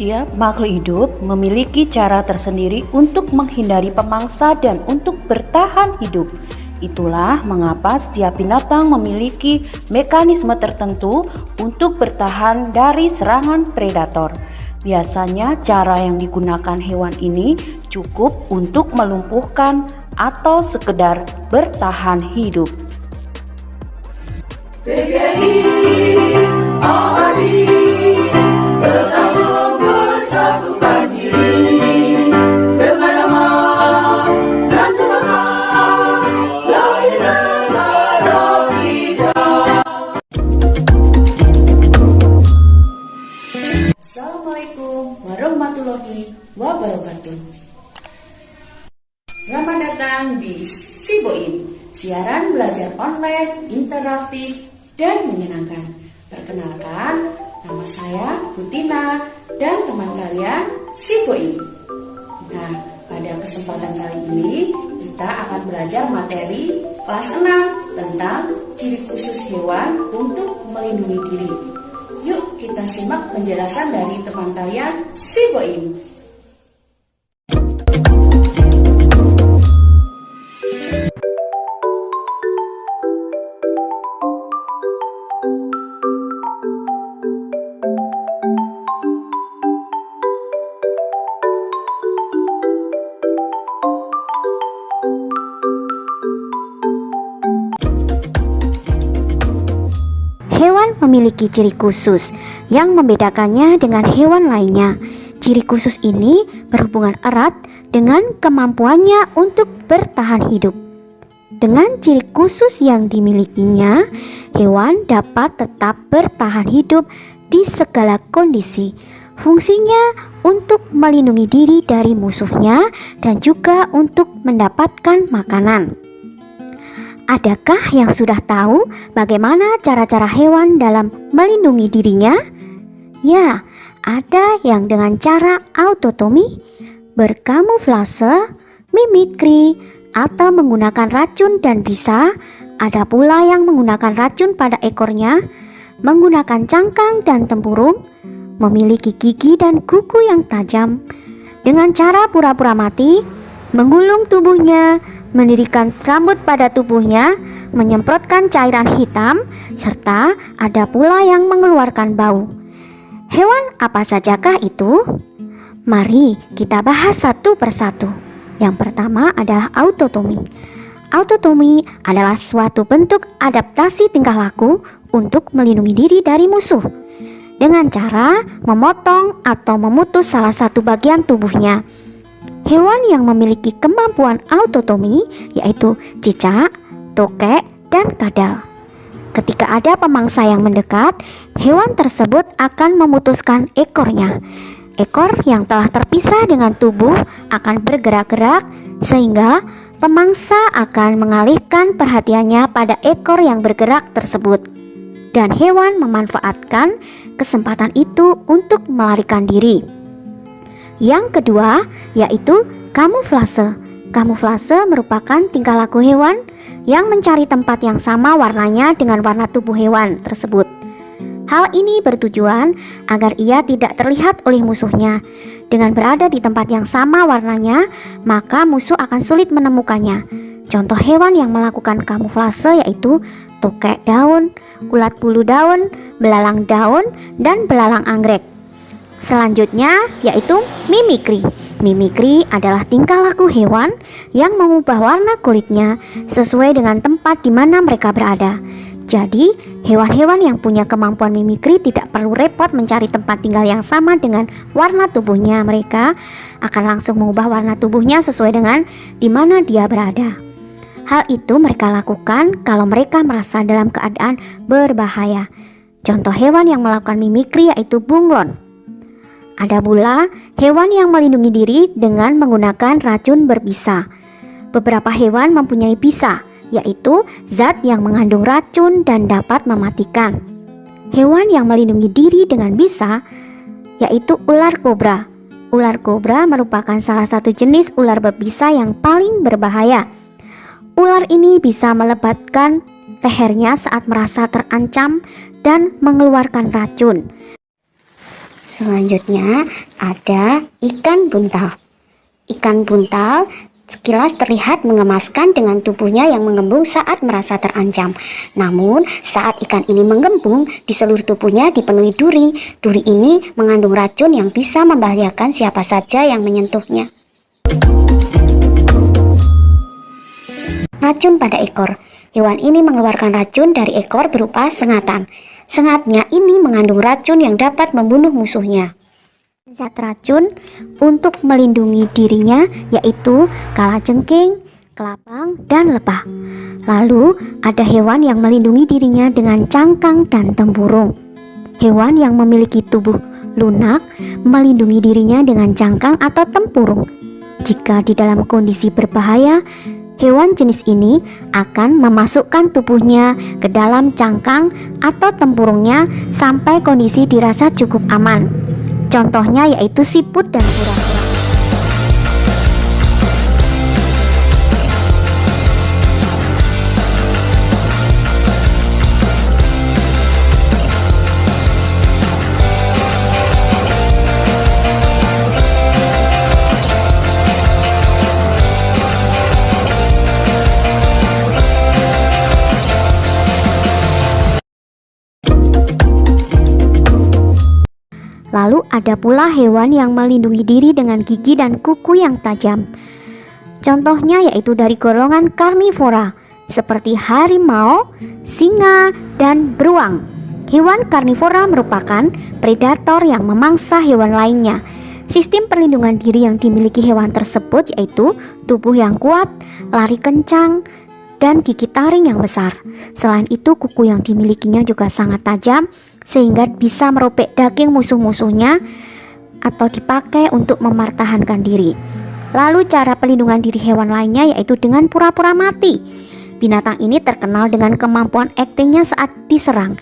Setiap makhluk hidup memiliki cara tersendiri untuk menghindari pemangsa dan untuk bertahan hidup. Itulah mengapa setiap binatang memiliki mekanisme tertentu untuk bertahan dari serangan predator. Biasanya cara yang digunakan hewan ini cukup untuk melumpuhkan atau sekedar bertahan hidup. Tetap mempersatukan diri dengan nama dan semasa lahir negara kita. Assalamualaikum warahmatullahi wabarakatuh. Selamat datang di Siboin, siaran belajar online, interaktif, dan menyenangkan. Perkenalkan, nama saya Butina dan teman kalian Siboin. Nah, pada kesempatan kali ini kita akan belajar materi kelas 6 tentang ciri khusus hewan untuk melindungi diri. Yuk kita simak penjelasan dari teman kalian Siboin. Hewan memiliki ciri khusus yang membedakannya dengan hewan lainnya. Ciri khusus ini berhubungan erat dengan kemampuannya untuk bertahan hidup. Dengan ciri khusus yang dimilikinya, hewan dapat tetap bertahan hidup di segala kondisi. Fungsinya untuk melindungi diri dari musuhnya dan juga untuk mendapatkan makanan. Adakah yang sudah tahu bagaimana cara-cara hewan dalam melindungi dirinya? Ya, ada yang dengan cara autotomi, berkamuflase, mimikri, atau menggunakan racun dan bisa. Ada pula yang menggunakan racun pada ekornya, menggunakan cangkang dan tempurung, memiliki gigi dan kuku yang tajam, dengan cara pura-pura mati, menggulung tubuhnya, mendirikan rambut pada tubuhnya, menyemprotkan cairan hitam, serta ada pula yang mengeluarkan bau. Hewan apa sajakah itu? Mari kita bahas satu persatu. Yang pertama adalah autotomi. Autotomi adalah suatu bentuk adaptasi tingkah laku untuk melindungi diri dari musuh dengan cara memotong atau memutus salah satu bagian tubuhnya. Hewan yang memiliki kemampuan autotomi yaitu cicak, tokek, dan kadal. Ketika ada pemangsa yang mendekat, hewan tersebut akan memutuskan ekornya. Ekor yang telah terpisah dengan tubuh akan bergerak-gerak sehingga pemangsa akan mengalihkan perhatiannya pada ekor yang bergerak tersebut. Dan hewan memanfaatkan kesempatan itu untuk melarikan diri. Yang kedua yaitu kamuflase. Kamuflase merupakan tingkah laku hewan yang mencari tempat yang sama warnanya dengan warna tubuh hewan tersebut. Hal ini bertujuan agar ia tidak terlihat oleh musuhnya. Dengan berada di tempat yang sama warnanya, maka musuh akan sulit menemukannya. Contoh hewan yang melakukan kamuflase yaitu tokek daun, ulat bulu daun, belalang daun, dan belalang anggrek. Selanjutnya yaitu mimikri. Mimikri adalah tingkah laku hewan yang mengubah warna kulitnya sesuai dengan tempat di mana mereka berada. Jadi, hewan-hewan yang punya kemampuan mimikri tidak perlu repot mencari tempat tinggal yang sama dengan warna tubuhnya. Mereka akan langsung mengubah warna tubuhnya sesuai dengan di mana dia berada. Hal itu mereka lakukan kalau mereka merasa dalam keadaan berbahaya. Contoh hewan yang melakukan mimikri yaitu bunglon. Ada pula hewan yang melindungi diri dengan menggunakan racun berbisa. Beberapa hewan mempunyai bisa, yaitu zat yang mengandung racun dan dapat mematikan. Hewan yang melindungi diri dengan bisa yaitu ular kobra. Ular kobra merupakan salah satu jenis ular berbisa yang paling berbahaya. Ular ini bisa melebatkan lehernya saat merasa terancam dan mengeluarkan racun. Selanjutnya ada ikan buntal. Ikan buntal sekilas terlihat mengemaskan dengan tubuhnya yang mengembung saat merasa terancam. Namun, saat ikan ini menggembung, di seluruh tubuhnya dipenuhi duri. Duri ini mengandung racun yang bisa membahayakan siapa saja yang menyentuhnya. Racun pada ekor. Hewan ini mengeluarkan racun dari ekor berupa sengatan. Sengatnya ini mengandung racun yang dapat membunuh musuhnya. Zat racun untuk melindungi dirinya yaitu kalajengking, kelabang, dan lebah. Lalu ada hewan yang melindungi dirinya dengan cangkang dan tempurung. Hewan yang memiliki tubuh lunak melindungi dirinya dengan cangkang atau tempurung. Jika di dalam kondisi berbahaya, hewan jenis ini akan memasukkan tubuhnya ke dalam cangkang atau tempurungnya sampai kondisi dirasa cukup aman. Contohnya yaitu siput dan kura-kura. Lalu ada pula hewan yang melindungi diri dengan gigi dan kuku yang tajam. Contohnya yaitu dari golongan karnivora seperti harimau, singa, dan beruang. Hewan karnivora merupakan predator yang memangsa hewan lainnya. Sistem perlindungan diri yang dimiliki hewan tersebut yaitu tubuh yang kuat, lari kencang, dan gigi taring yang besar. Selain itu, kuku yang dimilikinya juga sangat tajam sehingga bisa merobek daging musuh-musuhnya atau dipakai untuk mempertahankan diri. Lalu cara pelindungan diri hewan lainnya yaitu dengan pura-pura mati. Binatang ini terkenal dengan kemampuan aktingnya saat diserang.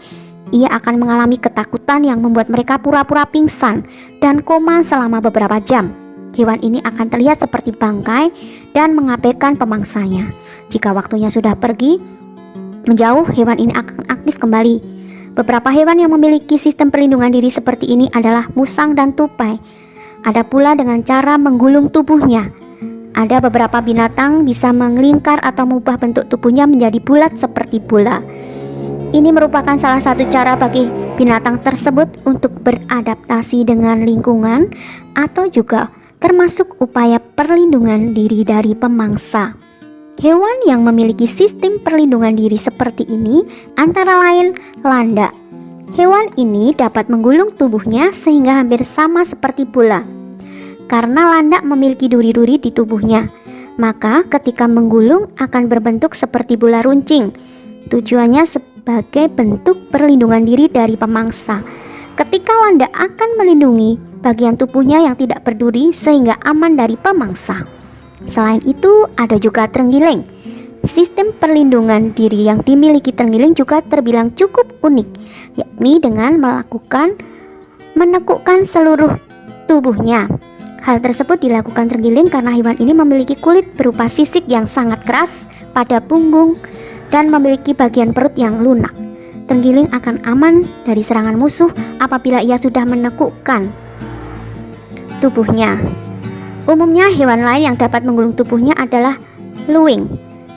Ia akan mengalami ketakutan yang membuat mereka pura-pura pingsan dan koma selama beberapa jam. Hewan ini akan terlihat seperti bangkai dan mengabaikan pemangsanya. Jika waktunya sudah pergi menjauh, hewan ini akan aktif kembali. Beberapa hewan yang memiliki sistem perlindungan diri seperti ini adalah musang dan tupai. Ada pula dengan cara menggulung tubuhnya. Ada beberapa binatang bisa mengelingkar atau mengubah bentuk tubuhnya menjadi bulat seperti bola. Ini merupakan salah satu cara bagi binatang tersebut untuk beradaptasi dengan lingkungan atau juga termasuk upaya perlindungan diri dari pemangsa. Hewan yang memiliki sistem perlindungan diri seperti ini antara lain landak. Hewan ini dapat menggulung tubuhnya sehingga hampir sama seperti bola. Karena landak memiliki duri-duri di tubuhnya, maka ketika menggulung akan berbentuk seperti bola runcing. Tujuannya sebagai bentuk perlindungan diri dari pemangsa. Ketika landak akan melindungi bagian tubuhnya yang tidak berduri sehingga aman dari pemangsa. Selain itu, ada juga terenggiling. Sistem perlindungan diri yang dimiliki terenggiling juga terbilang cukup unik, yakni dengan menekukkan seluruh tubuhnya. Hal tersebut dilakukan terenggiling karena hewan ini memiliki kulit berupa sisik yang sangat keras pada punggung dan memiliki bagian perut yang lunak. Terenggiling akan aman dari serangan musuh apabila ia sudah menekukkan tubuhnya. Umumnya hewan lain yang dapat menggulung tubuhnya adalah luwing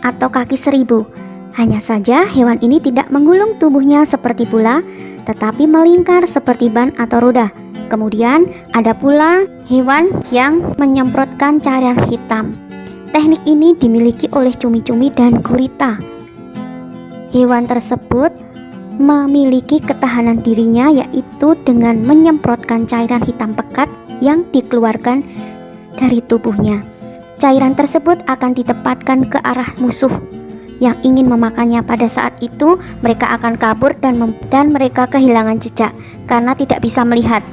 atau kaki seribu. Hanya saja hewan ini tidak menggulung tubuhnya seperti bola, tetapi melingkar seperti ban atau roda. Kemudian ada pula hewan yang menyemprotkan cairan hitam. Teknik ini dimiliki oleh cumi-cumi dan gurita. Hewan tersebut memiliki ketahanan dirinya yaitu dengan menyemprotkan cairan hitam pekat yang dikeluarkan dari tubuhnya. Cairan tersebut akan ditempatkan ke arah musuh yang ingin memakannya. Pada saat itu mereka akan kabur dan mereka kehilangan jejak karena tidak bisa melihat.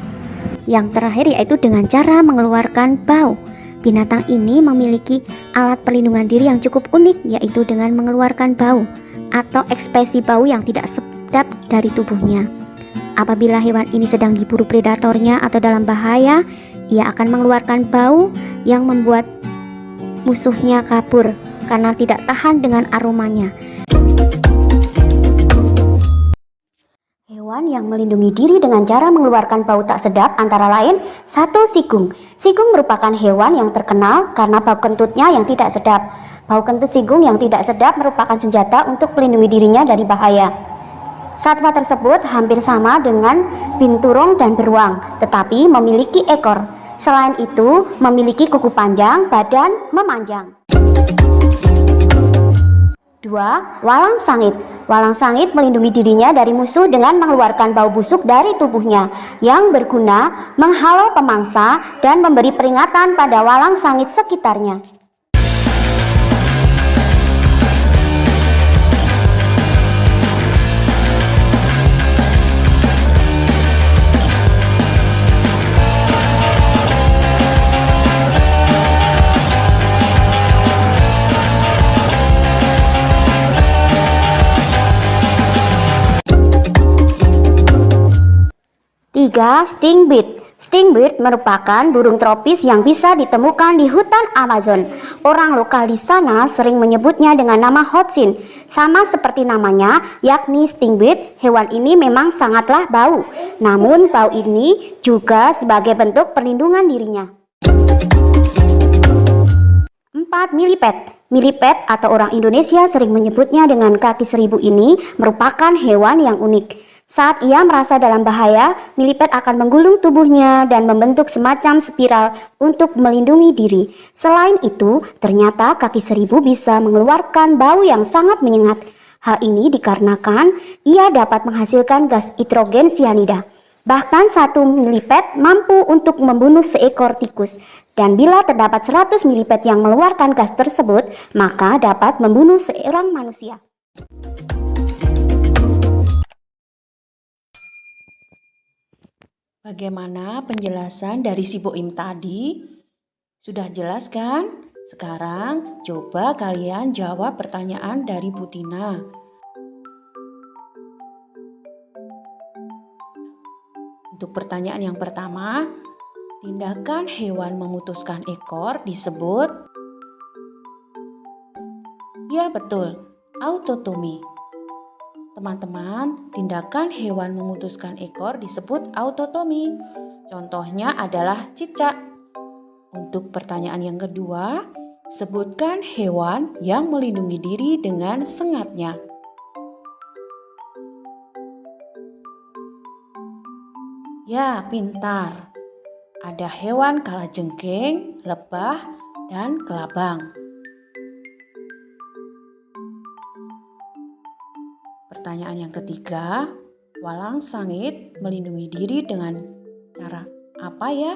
Yang terakhir yaitu dengan cara mengeluarkan bau. Binatang ini memiliki alat perlindungan diri yang cukup unik, yaitu dengan mengeluarkan bau atau ekspresi bau yang tidak sedap dari tubuhnya. Apabila hewan ini sedang diburu predatornya atau dalam bahaya, ia akan mengeluarkan bau yang membuat musuhnya kabur karena tidak tahan dengan aromanya. Hewan yang melindungi diri dengan cara mengeluarkan bau tak sedap antara lain 1. Sigung. Sigung merupakan hewan yang terkenal karena bau kentutnya yang tidak sedap. Bau kentut sigung yang tidak sedap merupakan senjata untuk melindungi dirinya dari bahaya. Satwa tersebut hampir sama dengan binturong dan beruang, tetapi memiliki ekor. Selain itu, memiliki kuku panjang, badan memanjang. 2. Walang sangit. Walang sangit melindungi dirinya dari musuh dengan mengeluarkan bau busuk dari tubuhnya yang berguna menghalau pemangsa dan memberi peringatan pada walang sangit sekitarnya. Tiga. Stingbird. Stingbird merupakan burung tropis yang bisa ditemukan di hutan Amazon. Orang lokal di sana sering menyebutnya dengan nama hotsin. Sama seperti namanya, yakni stingbird, hewan ini memang sangatlah bau. Namun bau ini juga sebagai bentuk perlindungan dirinya. 4. Milliped. Milliped atau orang Indonesia sering menyebutnya dengan kaki seribu ini merupakan hewan yang unik. Saat ia merasa dalam bahaya, milliped akan menggulung tubuhnya dan membentuk semacam spiral untuk melindungi diri. Selain itu, ternyata kaki seribu bisa mengeluarkan bau yang sangat menyengat. Hal ini dikarenakan ia dapat menghasilkan gas nitrogen sianida. Bahkan 1 milliped mampu untuk membunuh seekor tikus. Dan bila terdapat 100 milliped yang mengeluarkan gas tersebut, maka dapat membunuh seorang manusia. Bagaimana penjelasan dari si Boim tadi? Sudah jelas kan? Sekarang coba kalian jawab pertanyaan dari Bu Tina. Untuk pertanyaan yang pertama, tindakan hewan memutuskan ekor disebut? Ya betul, autotomi. Teman-teman, tindakan hewan memutuskan ekor disebut autotomi. Contohnya adalah cicak. Untuk pertanyaan yang kedua, sebutkan hewan yang melindungi diri dengan sengatnya. Ya, pintar. Ada hewan kalajengking, lebah, dan kelabang. Pertanyaan yang ketiga, walang sangit melindungi diri dengan cara apa ya?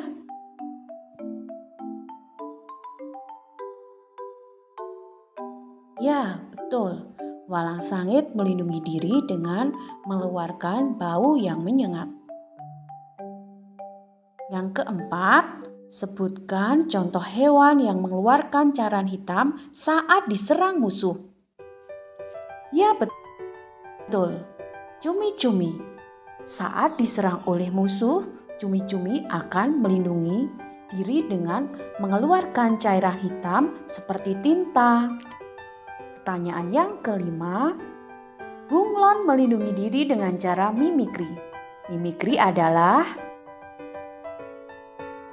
Ya, betul. Walang sangit melindungi diri dengan mengeluarkan bau yang menyengat. Yang keempat, sebutkan contoh hewan yang mengeluarkan cairan hitam saat diserang musuh. Ya, betul. Cumi-cumi. Saat diserang oleh musuh, cumi-cumi akan melindungi diri dengan mengeluarkan cairan hitam seperti tinta. Pertanyaan yang kelima, bunglon melindungi diri dengan cara mimikri. Mimikri adalah?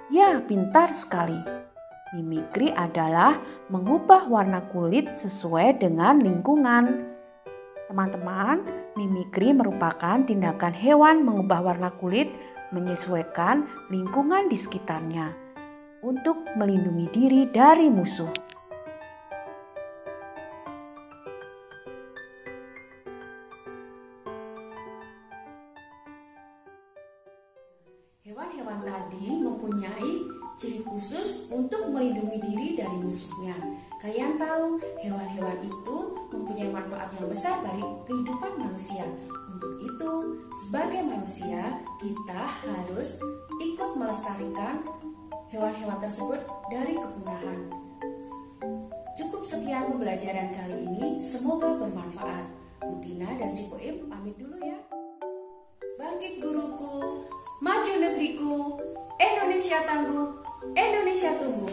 Ya, pintar sekali. Mimikri adalah mengubah warna kulit sesuai dengan lingkungan. Teman-teman, mimikri merupakan tindakan hewan mengubah warna kulit menyesuaikan lingkungan di sekitarnya untuk melindungi diri dari musuh. Hewan-hewan tadi mempunyai ciri khusus untuk melindungi diri dari musuhnya. Kalian tahu hewan-hewan itu mempunyai manfaat yang besar bagi kehidupan manusia. Untuk itu, sebagai manusia, kita harus ikut melestarikan hewan-hewan tersebut dari kepunahan. Cukup sekian pembelajaran kali ini, semoga bermanfaat. Bu Tina dan si Boim pamit dulu ya. Bangkit guruku, maju negeriku, Indonesia tangguh, Indonesia tumbuh.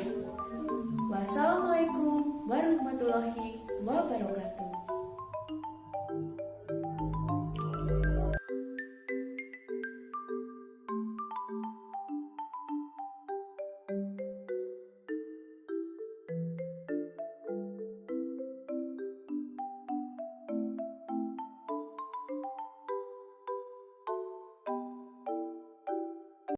Wassalamualaikum warahmatullahi wabarakatuh.